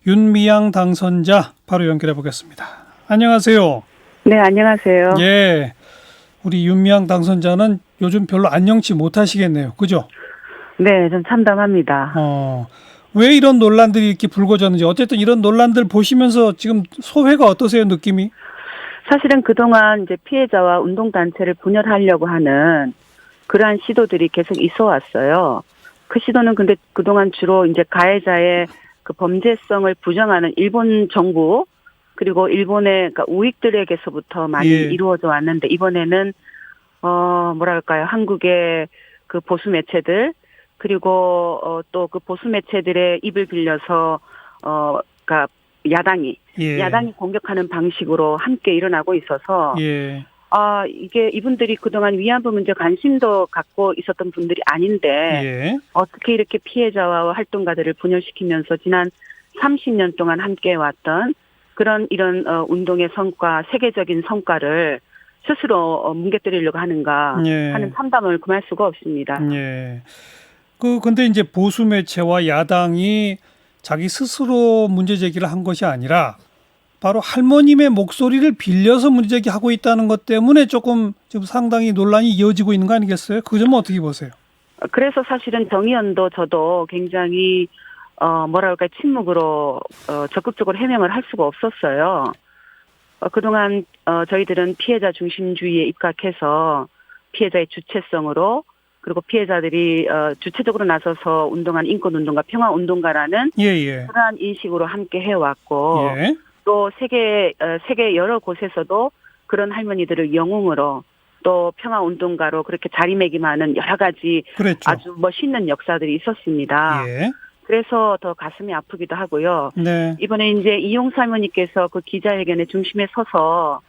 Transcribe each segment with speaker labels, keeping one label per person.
Speaker 1: 윤미향 당선자 바로 연결해 보겠습니다. 안녕하세요.
Speaker 2: 네, 안녕하세요.
Speaker 1: 예, 우리 윤미향 당선자는 요즘 별로 안녕치 못하시겠네요. 그죠?
Speaker 2: 네, 좀 참담합니다.
Speaker 1: 왜 이런 논란들이 이렇게 불거졌는지, 어쨌든 이런 논란들 보시면서 지금 소회가 어떠세요, 느낌이?
Speaker 2: 사실은 그동안 이제 피해자와 운동단체를 분열하려고 하는 그러한 시도들이 계속 있어 왔어요. 그 시도는 근데 그동안 주로 이제 가해자의 그 범죄성을 부정하는 일본 정부, 그리고 일본의 그러니까 우익들에게서부터 많이
Speaker 1: 예.
Speaker 2: 이루어져 왔는데, 이번에는, 뭐랄까요, 한국의 그 보수 매체들, 그리고, 또 그 보수 매체들의 입을 빌려서, 그러니까 야당이 공격하는 방식으로 함께 일어나고 있어서,
Speaker 1: 예.
Speaker 2: 이게 이분들이 그동안 위안부 문제 관심도 갖고 있었던 분들이 아닌데,
Speaker 1: 예.
Speaker 2: 어떻게 이렇게 피해자와 활동가들을 분열시키면서 지난 30년 동안 함께 왔던 이런 운동의 성과, 세계적인 성과를 스스로 뭉개뜨리려고 하는가
Speaker 1: 예.
Speaker 2: 하는 참담을 금할 수가 없습니다.
Speaker 1: 예. 근데 이제 보수 매체와 야당이 자기 스스로 문제 제기를 한 것이 아니라 바로 할머님의 목소리를 빌려서 문제 제기하고 있다는 것 때문에 조금 지금 상당히 논란이 이어지고 있는 거 아니겠어요? 그 점은 어떻게 보세요?
Speaker 2: 그래서 사실은 정의연도 저도 굉장히 뭐랄까 침묵으로 적극적으로 해명을 할 수가 없었어요. 그동안 저희들은 피해자 중심주의에 입각해서 피해자의 주체성으로, 그리고 피해자들이 주체적으로 나서서 운동한 인권운동가, 평화운동가라는 그러한 인식으로 함께 해왔고,
Speaker 1: 예.
Speaker 2: 또 세계 여러 곳에서도 그런 할머니들을 영웅으로, 또 평화운동가로 그렇게 자리매김하는 여러 가지
Speaker 1: 그랬죠.
Speaker 2: 아주 멋있는 역사들이 있었습니다.
Speaker 1: 예.
Speaker 2: 그래서 더 가슴이 아프기도 하고요.
Speaker 1: 네.
Speaker 2: 이번에 이제 이용수 할머니께서 그 기자회견의 중심에 서서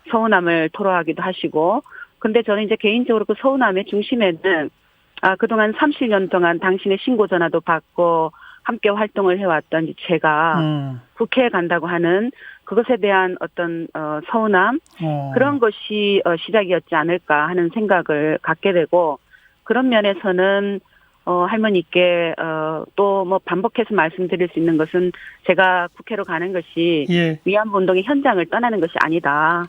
Speaker 2: 서운함을 토로하기도 하시고, 근데 저는 이제 개인적으로 그 서운함의 중심에는 그동안 30년 동안 당신의 신고 전화도 받고 함께 활동을 해왔던 제가 국회에 간다고 하는 그것에 대한 어떤 서운함, 그런 것이 시작이었지 않을까 하는 생각을 갖게 되고, 그런 면에서는 할머니께 또 뭐 반복해서 말씀드릴 수 있는 것은, 제가 국회로 가는 것이 위안부 운동의 현장을 떠나는 것이 아니다.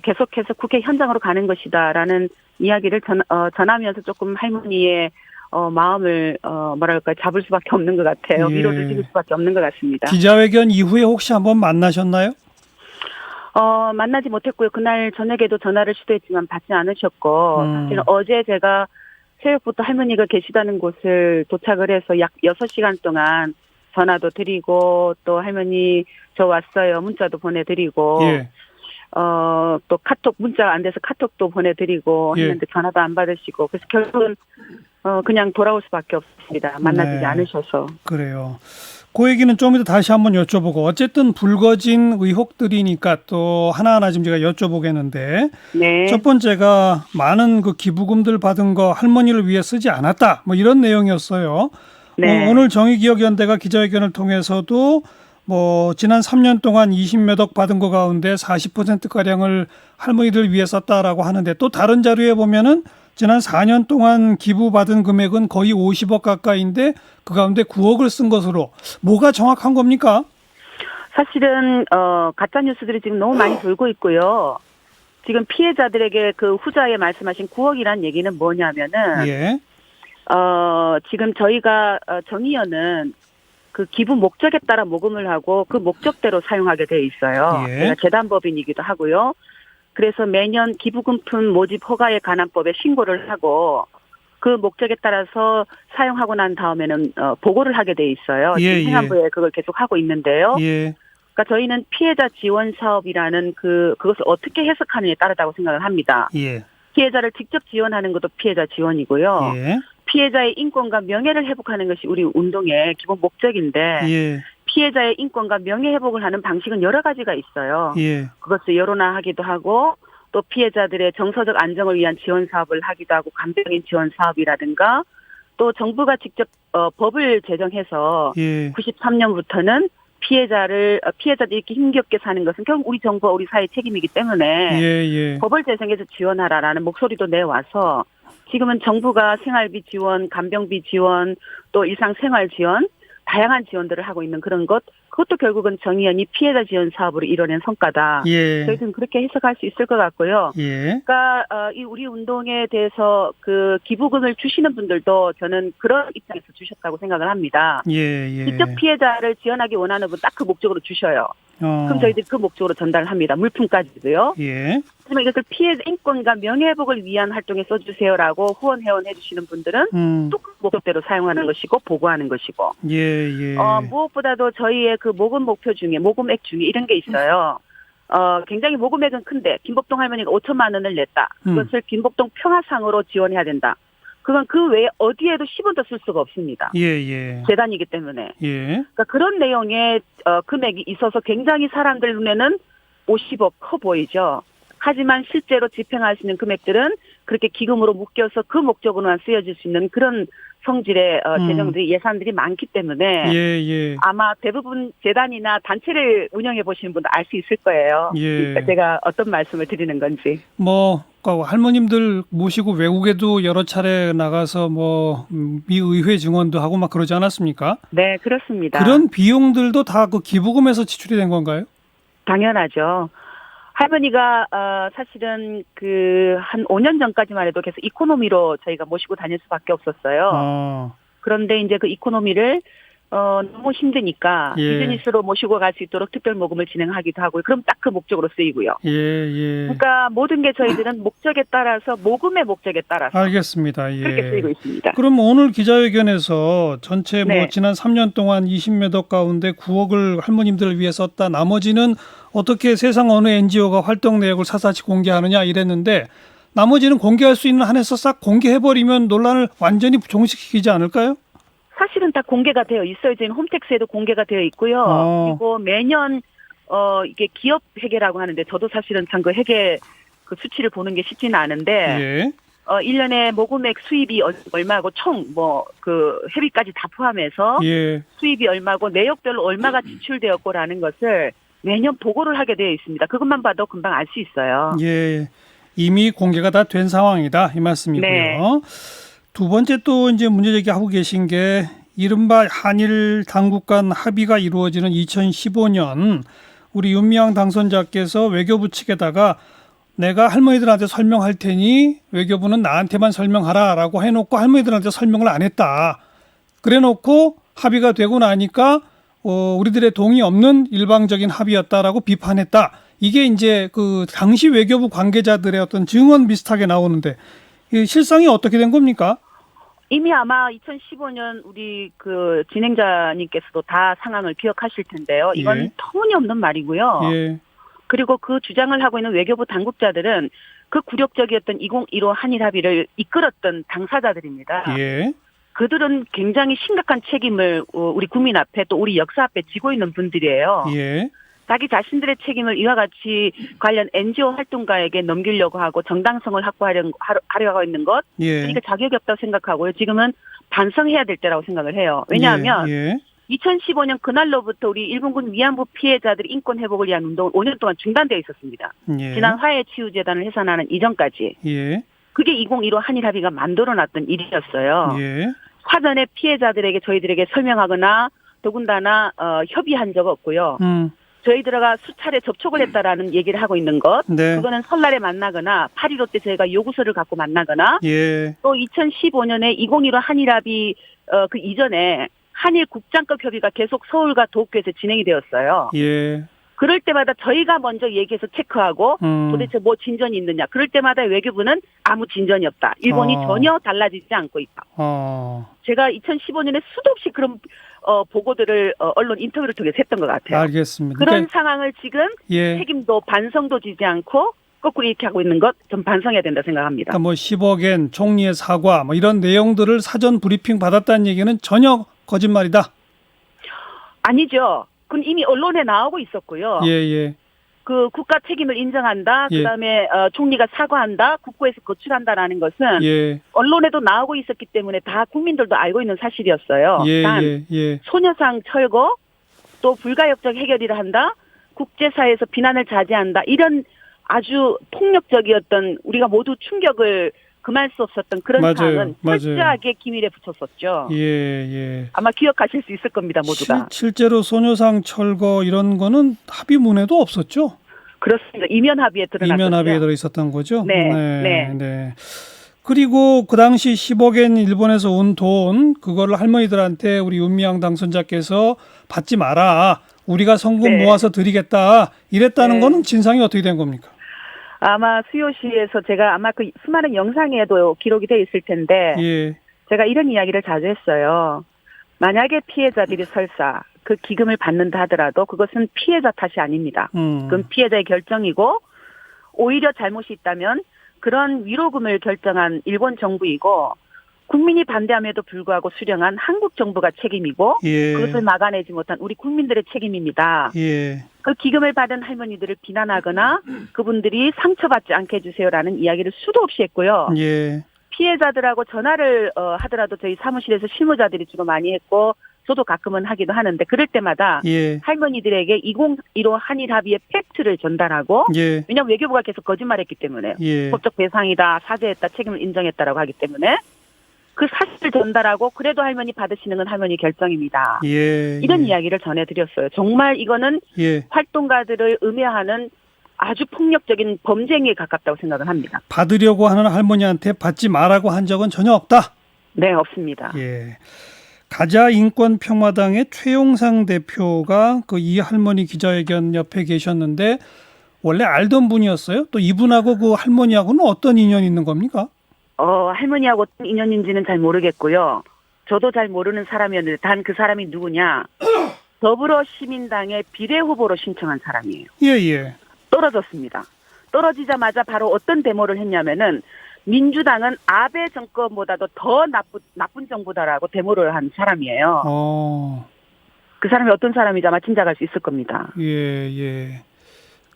Speaker 2: 계속해서 국회 현장으로 가는 것이다라는 이야기를 전하면서 조금 할머니의 마음을 뭐랄까 잡을 수밖에 없는 것 같아요. 위로를 드릴 수밖에 없는 것 같습니다.
Speaker 1: 기자회견 이후에 혹시 한번 만나셨나요?
Speaker 2: 만나지 못했고요. 그날 저녁에도 전화를 시도했지만 받지 않으셨고, 사실은 어제 제가 새벽부터 할머니가 계시다는 곳을 도착을 해서 약 6시간 동안 전화도 드리고, 또 할머니 저 왔어요 문자도 보내드리고, 또 카톡, 문자가 안 돼서 카톡도 보내드리고 했는데 전화도 안 받으시고, 그래서 결국은 그냥 돌아올 수밖에 없습니다. 만나주지 않으셔서.
Speaker 1: 그래요. 그 얘기는 좀 이따 다시 한번 여쭤보고, 어쨌든 불거진 의혹들이니까 또 하나하나 지금 제가 여쭤보겠는데, 첫 번째가 많은 그 기부금들 받은 거 할머니를 위해 쓰지 않았다, 뭐 이런 내용이었어요. 오늘 정의기억연대가 기자회견을 통해서도 뭐 지난 3년 동안 20몇 억 받은 거 가운데 40%가량을 할머니를 위해 썼다라고 하는데, 또 다른 자료에 보면은 지난 4년 동안 기부받은 금액은 거의 50억 가까이인데 그 가운데 9억을 쓴 것으로, 뭐가 정확한 겁니까?
Speaker 2: 사실은 가짜 뉴스들이 지금 너무 많이 돌고 있고요. 지금 피해자들에게 그 후자에 말씀하신 9억이란 얘기는 뭐냐면은 지금 저희가 정의연은 그 기부 목적에 따라 모금을 하고 그 목적대로 사용하게 돼 있어요. 제가 재단법인이기도 하고요. 그래서 매년 기부금품 모집 허가에 관한 법에 신고를 하고, 그 목적에 따라서 사용하고 난 다음에는 보고를 하게 돼 있어요. 행안부에 그걸 계속 하고 있는데요. 그러니까 저희는 피해자 지원 사업이라는 그것을 어떻게 해석하느냐에 따르다고 생각을 합니다. 피해자를 직접 지원하는 것도 피해자 지원이고요. 피해자의 인권과 명예를 회복하는 것이 우리 운동의 기본 목적인데, 피해자의 인권과 명예 회복을 하는 방식은 여러 가지가 있어요. 그것을 여론화하기도 하고, 또 피해자들의 정서적 안정을 위한 지원 사업을 하기도 하고, 간병인 지원 사업이라든가, 또 정부가 직접 법을 제정해서 93년부터는 피해자들이 이렇게 힘겹게 사는 것은 결국 우리 정부와 우리 사회의 책임이기 때문에 법을 제정해서 지원하라라는 목소리도 내와서, 지금은 정부가 생활비 지원, 간병비 지원, 또 일상생활 지원, 다양한 지원들을 하고 있는 그런 것, 그것도 결국은 정의연이 피해자 지원 사업으로 이뤄낸 성과다.
Speaker 1: 예.
Speaker 2: 저희들은 그렇게 해석할 수 있을 것 같고요.
Speaker 1: 예.
Speaker 2: 그러니까 이 우리 운동에 대해서 그 기부금을 주시는 분들도 저는 그런 입장에서 주셨다고 생각을 합니다.
Speaker 1: 예.
Speaker 2: 직접 피해자를 지원하기 원하는 분 딱 그 목적으로 주셔요. 그럼 저희들이 그 목적으로 전달을 합니다. 물품까지도요.
Speaker 1: 예.
Speaker 2: 하지만 이것을 피해자 인권과 명예회복을 위한 활동에 써주세요라고 후원 회원해 주시는 분들은 또 그 목적대로 사용하는 것이고 보고하는 것이고.
Speaker 1: 예.
Speaker 2: 무엇보다도 저희의 그 모금 목표 중에 모금액 중에 이런 게 있어요. 굉장히 모금액은 큰데 김복동 할머니가 5천만 원을 냈다. 그것을 김복동 평화상으로 지원해야 된다. 그건 그 외에 어디에도 10원도 쓸 수가 없습니다.
Speaker 1: 예.
Speaker 2: 재단이기 때문에.
Speaker 1: 예.
Speaker 2: 그러니까 그런 내용의 금액이 있어서 굉장히 사람들 눈에는 50억 커 보이죠. 하지만 실제로 집행할 수 있는 금액들은 그렇게 기금으로 묶여서 그 목적으로만 쓰여질 수 있는 그런 성질의 재정들이 예산들이 많기 때문에
Speaker 1: 예.
Speaker 2: 아마 대부분 재단이나 단체를 운영해 보시는 분도 알 수 있을 거예요.
Speaker 1: 예.
Speaker 2: 그러니까 제가 어떤 말씀을 드리는 건지.
Speaker 1: 할머님들 모시고 외국에도 여러 차례 나가서 미 의회 증언도 하고 막 그러지 않았습니까?
Speaker 2: 네, 그렇습니다.
Speaker 1: 그런 비용들도 다 그 기부금에서 지출이 된 건가요?
Speaker 2: 당연하죠. 할머니가 사실은 그 한 5년 전까지만 해도 계속 이코노미로 저희가 모시고 다닐 수밖에 없었어요. 그런데 이제 그 이코노미를 너무 힘드니까 비즈니스로 모시고 갈 수 있도록 특별 모금을 진행하기도 하고요. 그럼 딱 그 목적으로 쓰이고요.
Speaker 1: 예.
Speaker 2: 그러니까 모든 게 저희들은 목적에 따라서 모금의 목적에 따라서
Speaker 1: 알겠습니다. 예.
Speaker 2: 그렇게 쓰이고 있습니다.
Speaker 1: 그럼 오늘 기자회견에서 전체
Speaker 2: 네.
Speaker 1: 지난 3년 동안 20몇 억 가운데 9억을 할머님들을 위해 썼다. 나머지는 어떻게 세상 어느 NGO가 활동 내역을 사사치 공개하느냐 이랬는데 나머지는 공개할 수 있는 한에서 싹 공개해버리면 논란을 완전히 종식시키지 않을까요?
Speaker 2: 사실은 다 공개가 되어 있어요. 저희는 홈택스에도 공개가 되어 있고요. 그리고 매년 이게 기업 회계라고 하는데 저도 사실은 참 그 회계 그 수치를 보는 게 쉽지는 않은데 1년에 모금액 수입이 얼마고 총 그 회비까지 다 포함해서 수입이 얼마고 내역별로 얼마가 지출되었고라는 것을 매년 보고를 하게 되어 있습니다. 그것만 봐도 금방 알 수 있어요.
Speaker 1: 예. 이미 공개가 다 된 상황이다 이 말씀이고요.
Speaker 2: 네.
Speaker 1: 두 번째 또 이제 문제 제기하고 계신 게 이른바 한일 당국 간 합의가 이루어지는 2015년 우리 윤미향 당선자께서 외교부 측에다가 내가 할머니들한테 설명할 테니 외교부는 나한테만 설명하라라고 해놓고 할머니들한테 설명을 안 했다. 그래놓고 합의가 되고 나니까 우리들의 동의 없는 일방적인 합의였다라고 비판했다. 이게 이제 그 당시 외교부 관계자들의 어떤 증언 비슷하게 나오는데 이 실상이 어떻게 된 겁니까?
Speaker 2: 이미 아마 2015년 우리 그 진행자님께서도 다 상황을 기억하실 텐데요. 이건 터무니없는 말이고요. 그리고 그 주장을 하고 있는 외교부 당국자들은 그 굴욕적이었던 2015 한일 합의를 이끌었던 당사자들입니다. 그들은 굉장히 심각한 책임을 우리 국민 앞에 또 우리 역사 앞에 지고 있는 분들이에요. 자기 자신들의 책임을 이와 같이 관련 NGO 활동가에게 넘기려고 하고 정당성을 확보하려고 하고 있는 것, 그러니까 자격이 없다고 생각하고요. 지금은 반성해야 될 때라고 생각을 해요. 왜냐하면 2015년 그날로부터 우리 일본군 위안부 피해자들의 인권 회복을 위한 운동은 5년 동안 중단되어 있었습니다. 지난 화해치유재단을 해산하는 이전까지. 그게 2015 한일 합의가 만들어놨던 일이었어요. 사전에 피해자들에게 저희들에게 설명하거나 더군다나 협의한 적 없고요. 저희들과 수차례 접촉을 했다라는 얘기를 하고 있는 것. 그거는 설날에 만나거나 8.15 때 저희가 요구서를 갖고 만나거나 또 2015년에 2015 한일합의 그 이전에 한일 국장급 협의가 계속 서울과 도쿄에서 진행이 되었어요. 그럴 때마다 저희가 먼저 얘기해서 체크하고 도대체 뭐 진전이 있느냐. 그럴 때마다 외교부는 아무 진전이 없다. 일본이 전혀 달라지지 않고 있다. 제가 2015년에 수도 없이 그런 보고들을 언론 인터뷰를 통해서 했던 것 같아요.
Speaker 1: 알겠습니다.
Speaker 2: 그런 상황을 지금 책임도 반성도 지지 않고 거꾸로 이렇게 하고 있는 것 좀 반성해야 된다 생각합니다.
Speaker 1: 그러니까 10억엔 총리의 사과 이런 내용들을 사전 브리핑 받았다는 얘기는 전혀 거짓말이다.
Speaker 2: 아니죠. 그건 이미 언론에 나오고 있었고요. 그 국가 책임을 인정한다. 그다음에 총리가 사과한다. 국고에서 거출한다라는 것은 언론에도 나오고 있었기 때문에 다 국민들도 알고 있는 사실이었어요. 단 소녀상 철거 또 불가역적 해결이라 한다. 국제사회에서 비난을 자제한다. 이런 아주 폭력적이었던 우리가 모두 충격을 금할 수 없었던 그런
Speaker 1: 맞아요.
Speaker 2: 사항은
Speaker 1: 맞아요.
Speaker 2: 철저하게 기밀에 붙였었죠.
Speaker 1: 예.
Speaker 2: 아마 기억하실 수 있을 겁니다, 모두가.
Speaker 1: 실제로 소녀상 철거 이런 거는 합의문에도 없었죠?
Speaker 2: 그렇습니다. 이면 합의에 드러났었죠.
Speaker 1: 이면 합의에 들어 있었던 거죠?
Speaker 2: 네.
Speaker 1: 그리고 그 당시 10억엔 일본에서 온 돈, 그거를 할머니들한테 우리 윤미향 당선자께서 받지 마라. 우리가 성금 모아서 드리겠다. 이랬다는 거는 진상이 어떻게 된 겁니까?
Speaker 2: 아마 수요시에서 제가 아마 그 수많은 영상에도 기록이 돼 있을 텐데 제가 이런 이야기를 자주 했어요. 만약에 피해자들이 설사 그 기금을 받는다 하더라도 그것은 피해자 탓이 아닙니다. 그건 피해자의 결정이고 오히려 잘못이 있다면 그런 위로금을 결정한 일본 정부이고 국민이 반대함에도 불구하고 수령한 한국 정부가 책임이고 그것을 막아내지 못한 우리 국민들의 책임입니다. 그 기금을 받은 할머니들을 비난하거나 그분들이 상처받지 않게 해주세요라는 이야기를 수도 없이 했고요. 피해자들하고 전화를 하더라도 저희 사무실에서 실무자들이 주로 많이 했고 저도 가끔은 하기도 하는데 그럴 때마다 할머니들에게 2015 한일 합의의 팩트를 전달하고 왜냐하면 외교부가 계속 거짓말했기 때문에 법적 배상이다, 사죄했다, 책임을 인정했다라고 하기 때문에 그 사실을 전달하고 그래도 할머니 받으시는 건 할머니 결정입니다. 이런 이야기를 전해드렸어요. 정말 이거는 활동가들을 음해하는 아주 폭력적인 범죄 행위에 가깝다고 생각을 합니다.
Speaker 1: 받으려고 하는 할머니한테 받지 마라고 한 적은 전혀 없다?
Speaker 2: 네, 없습니다.
Speaker 1: 가자인권평화당의 최용상 대표가 그 이 할머니 기자회견 옆에 계셨는데 원래 알던 분이었어요? 또 이분하고 그 할머니하고는 어떤 인연이 있는 겁니까?
Speaker 2: 할머니하고 어떤 인연인지는 잘 모르겠고요. 저도 잘 모르는 사람이었는데 단 그 사람이 누구냐? 더불어시민당의 비례후보로 신청한 사람이에요. 떨어졌습니다. 떨어지자마자 바로 어떤 데모를 했냐면은 민주당은 아베 정권보다도 더 나쁜 정부다라고 데모를 한 사람이에요. 그 사람이 어떤 사람인지 아마 짐작할 수 있을 겁니다.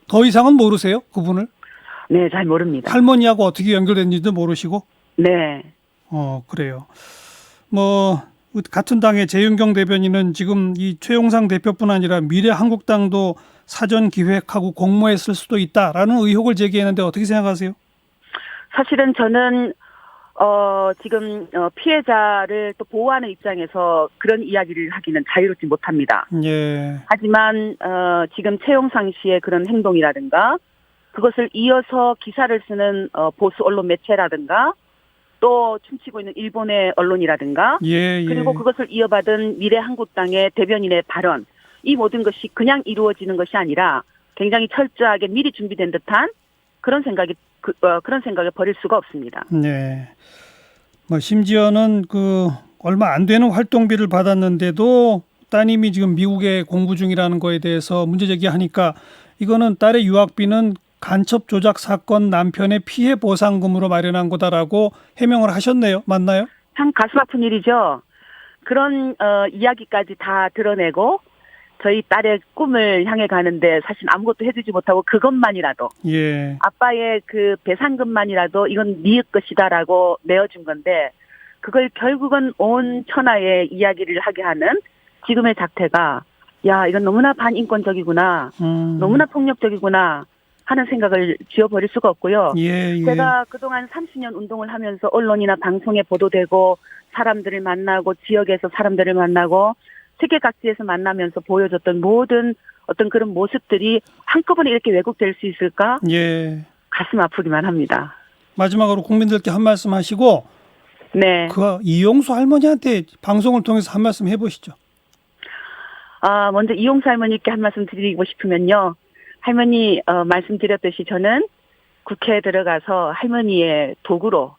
Speaker 1: 더 이상은 모르세요? 그분을?
Speaker 2: 네, 잘 모릅니다.
Speaker 1: 할머니하고 어떻게 연결됐는지도 모르시고?
Speaker 2: 네.
Speaker 1: 그래요. 같은 당의 재윤경 대변인은 지금 이 최용상 대표뿐 아니라 미래한국당도 사전 기획하고 공모했을 수도 있다라는 의혹을 제기했는데 어떻게 생각하세요? 사실은
Speaker 2: 저는 지금 피해자를 또 보호하는 입장에서 그런 이야기를 하기는 자유롭지 못합니다. 하지만 지금 최용상 씨의 그런 행동이라든가 그것을 이어서 기사를 쓰는 보수 언론 매체라든가 또 춤추고 있는 일본의 언론이라든가 그리고 그것을 이어받은 미래한국당의 대변인의 발언 이 모든 것이 그냥 이루어지는 것이 아니라 굉장히 철저하게 미리 준비된 듯한 그런 생각에 버릴 수가 없습니다.
Speaker 1: 심지어는 얼마 안 되는 활동비를 받았는데도 따님이 지금 미국에 공부 중이라는 거에 대해서 문제 제기하니까 이거는 딸의 유학비는 간첩 조작 사건 남편의 피해 보상금으로 마련한 거다라고 해명을 하셨네요. 맞나요?
Speaker 2: 참 가슴 아픈 일이죠. 그런 이야기까지 다 드러내고 저희 딸의 꿈을 향해 가는데 사실 아무것도 해주지 못하고 그것만이라도 아빠의 그 배상금만이라도 이건 네 것이다라고 내어준 건데 그걸 결국은 온 천하의 이야기를 하게 하는 지금의 작태가 이건 너무나 반인권적이구나 너무나 폭력적이구나 하는 생각을 지워버릴 수가 없고요. 제가 그동안 30년 운동을 하면서 언론이나 방송에 보도되고 사람들을 만나고 지역에서 사람들을 만나고 세계 각지에서 만나면서 보여줬던 모든 어떤 그런 모습들이 한꺼번에 이렇게 왜곡될 수 있을까? 가슴 아프기만 합니다.
Speaker 1: 마지막으로 국민들께 한 말씀 하시고 그 이용수 할머니한테 방송을 통해서 한 말씀 해보시죠.
Speaker 2: 먼저 이용수 할머니께 한 말씀 드리고 싶으면요. 할머니 말씀드렸듯이 저는 국회에 들어가서 할머니의 도구로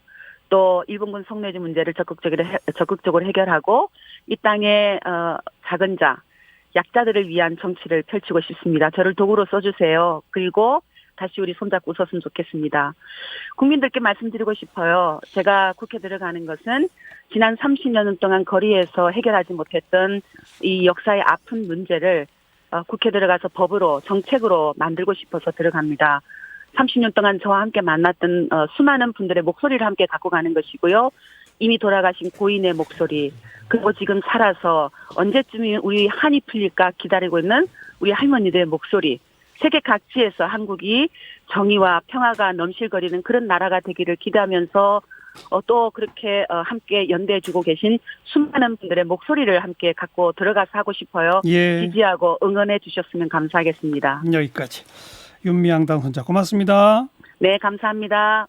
Speaker 2: 또 일본군 성노예제 문제를 적극적으로 해결하고 이 땅의 작은 자, 약자들을 위한 정치를 펼치고 싶습니다. 저를 도구로 써주세요. 그리고 다시 우리 손잡고 웃었으면 좋겠습니다. 국민들께 말씀드리고 싶어요. 제가 국회 들어가는 것은 지난 30년 동안 거리에서 해결하지 못했던 이 역사의 아픈 문제를 국회 들어가서 법으로 정책으로 만들고 싶어서 들어갑니다. 30년 동안 저와 함께 만났던 수많은 분들의 목소리를 함께 갖고 가는 것이고요. 이미 돌아가신 고인의 목소리 그리고 지금 살아서 언제쯤이 우리 한이 풀릴까 기다리고 있는 우리 할머니들의 목소리 세계 각지에서 한국이 정의와 평화가 넘실거리는 그런 나라가 되기를 기대하면서 또 그렇게 함께 연대해주고 계신 수많은 분들의 목소리를 함께 갖고 들어가서 하고 싶어요.
Speaker 1: 예.
Speaker 2: 지지하고 응원해 주셨으면 감사하겠습니다.
Speaker 1: 여기까지 윤미향 당선자 고맙습니다.
Speaker 2: 네, 감사합니다.